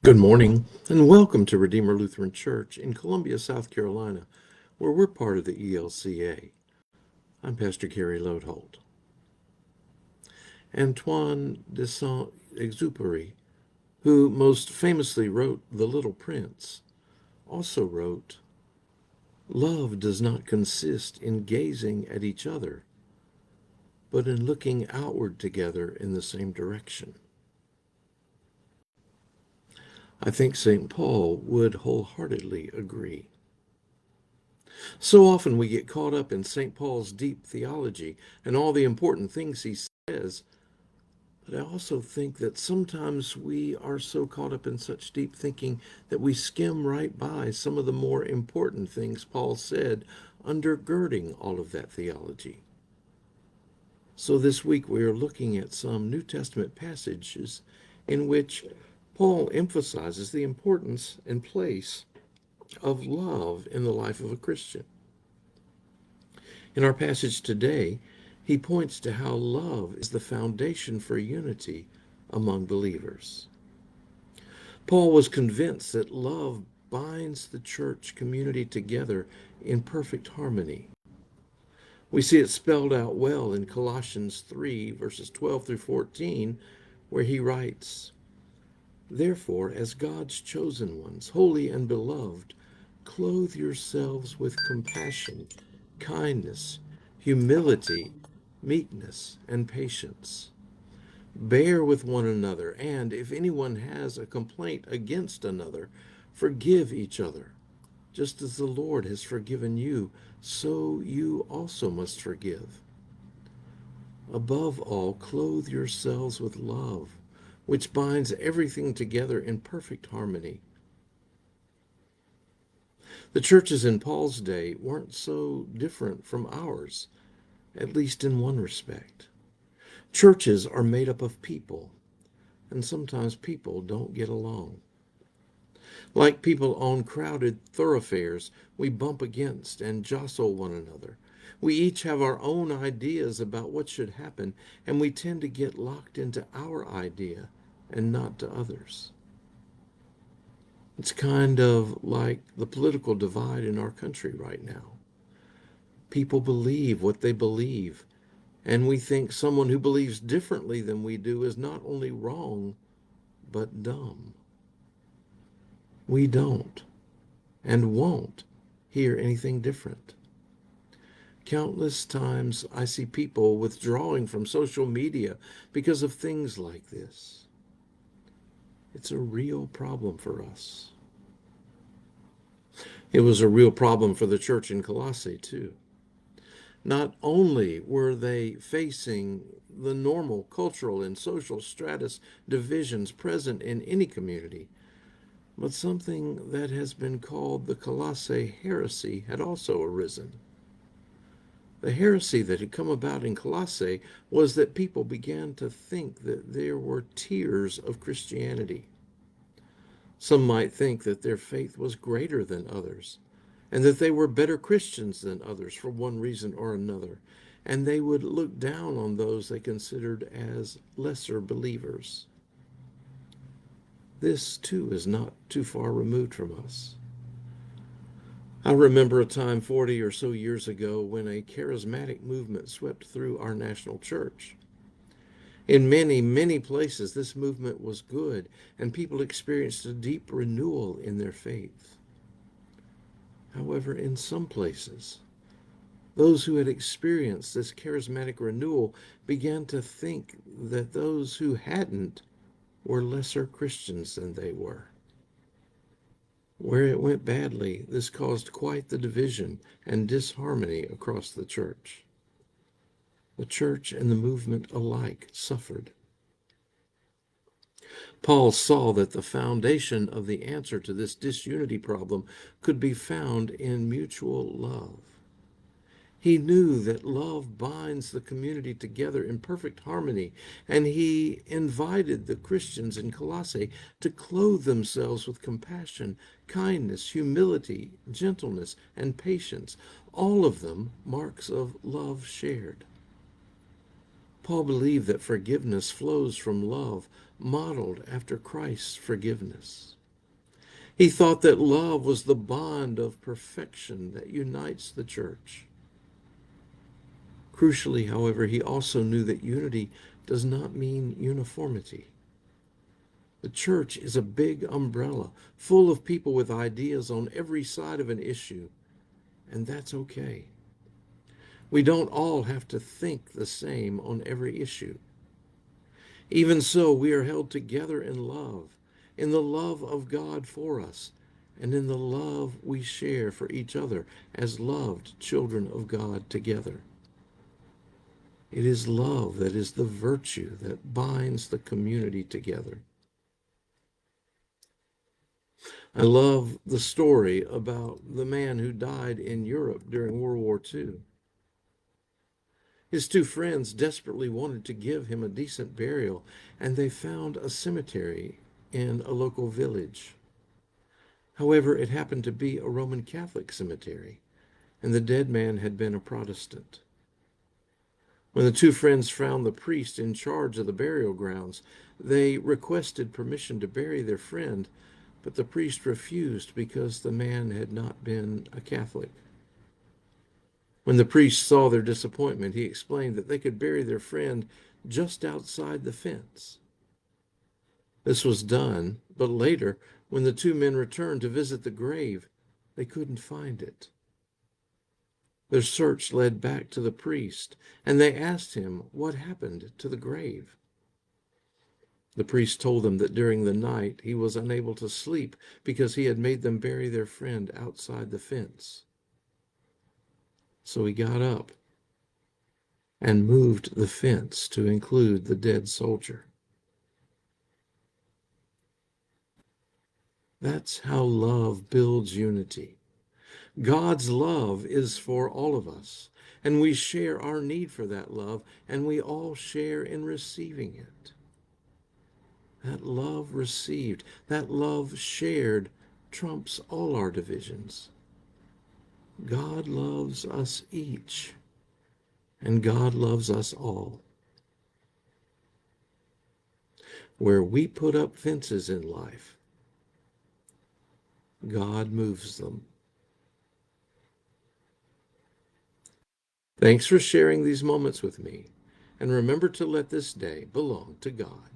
Good morning, and welcome to Redeemer Lutheran Church in Columbia, South Carolina, where we're part of the ELCA. I'm Pastor Gary Lodeholt. Antoine de Saint-Exupéry, who most famously wrote The Little Prince, also wrote, "Love does not consist in gazing at each other, but in looking outward together in the same direction." I think St. Paul would wholeheartedly agree. So often we get caught up in St. Paul's deep theology and all the important things he says, but I also think that sometimes we are so caught up in such deep thinking that we skim right by some of the more important things Paul said undergirding all of that theology. So this week we are looking at some New Testament passages in which Paul emphasizes the importance and place of love in the life of a Christian. In our passage today, he points to how love is the foundation for unity among believers. Paul was convinced that love binds the church community together in perfect harmony. We see it spelled out well in Colossians 3, verses 12 through 14, where he writes, "Therefore, as God's chosen ones, holy and beloved, clothe yourselves with compassion, kindness, humility, meekness, and patience. Bear with one another, and if anyone has a complaint against another, forgive each other. Just as the Lord has forgiven you, so you also must forgive. Above all, clothe yourselves with love, which binds everything together in perfect harmony." The churches in Paul's day weren't so different from ours, at least in one respect. Churches are made up of people, and sometimes people don't get along. Like people on crowded thoroughfares, we bump against and jostle one another. We each have our own ideas about what should happen, and we tend to get locked into our idea and not to others. It's kind of like the political divide in our country right now. People believe what they believe, and we think someone who believes differently than we do is not only wrong, but dumb. We don't and won't hear anything different. Countless times I see people withdrawing from social media because of things like this. It's a real problem for us. It was a real problem for the church in Colossae, too. Not only were they facing the normal cultural and social stratus divisions present in any community, but something that has been called the Colossae heresy had also arisen. The heresy that had come about in Colossae was that people began to think that there were tiers of Christianity. Some might think that their faith was greater than others, and that they were better Christians than others for one reason or another, and they would look down on those they considered as lesser believers. This, too, is not too far removed from us. I remember a time 40 or so years ago when a charismatic movement swept through our national church. In many, many places, this movement was good, and people experienced a deep renewal in their faith. However, in some places, those who had experienced this charismatic renewal began to think that those who hadn't were lesser Christians than they were. Where it went badly, this caused quite the division and disharmony across the church. The church and the movement alike suffered. Paul saw that the foundation of the answer to this disunity problem could be found in mutual love. He knew that love binds the community together in perfect harmony, and he invited the Christians in Colossae to clothe themselves with compassion, kindness, humility, gentleness, and patience, all of them marks of love shared. Paul believed that forgiveness flows from love modeled after Christ's forgiveness. He thought that love was the bond of perfection that unites the church. Crucially, however, he also knew that unity does not mean uniformity. The church is a big umbrella full of people with ideas on every side of an issue, and that's okay. We don't all have to think the same on every issue. Even so, we are held together in the love of God for us, and in the love we share for each other as loved children of God together. It is love that is the virtue that binds the community together. I love the story about the man who died in Europe during World War II. His two friends desperately wanted to give him a decent burial, and they found a cemetery in a local village. However, it happened to be a Roman Catholic cemetery, and the dead man had been a Protestant. When the two friends found the priest in charge of the burial grounds, they requested permission to bury their friend, but the priest refused because the man had not been a Catholic. When the priest saw their disappointment, he explained that they could bury their friend just outside the fence. This was done, but later, when the two men returned to visit the grave, they couldn't find it. Their search led back to the priest, and they asked him what happened to the grave. The priest told them that during the night he was unable to sleep because he had made them bury their friend outside the fence. So he got up and moved the fence to include the dead soldier. That's how love builds unity. God's love is for all of us, and we share our need for that love, and we all share in receiving it. That love received, that love shared, trumps all our divisions. God loves us each, and God loves us all. Where we put up fences in life, God moves them. Thanks for sharing these moments with me, and remember to let this day belong to God.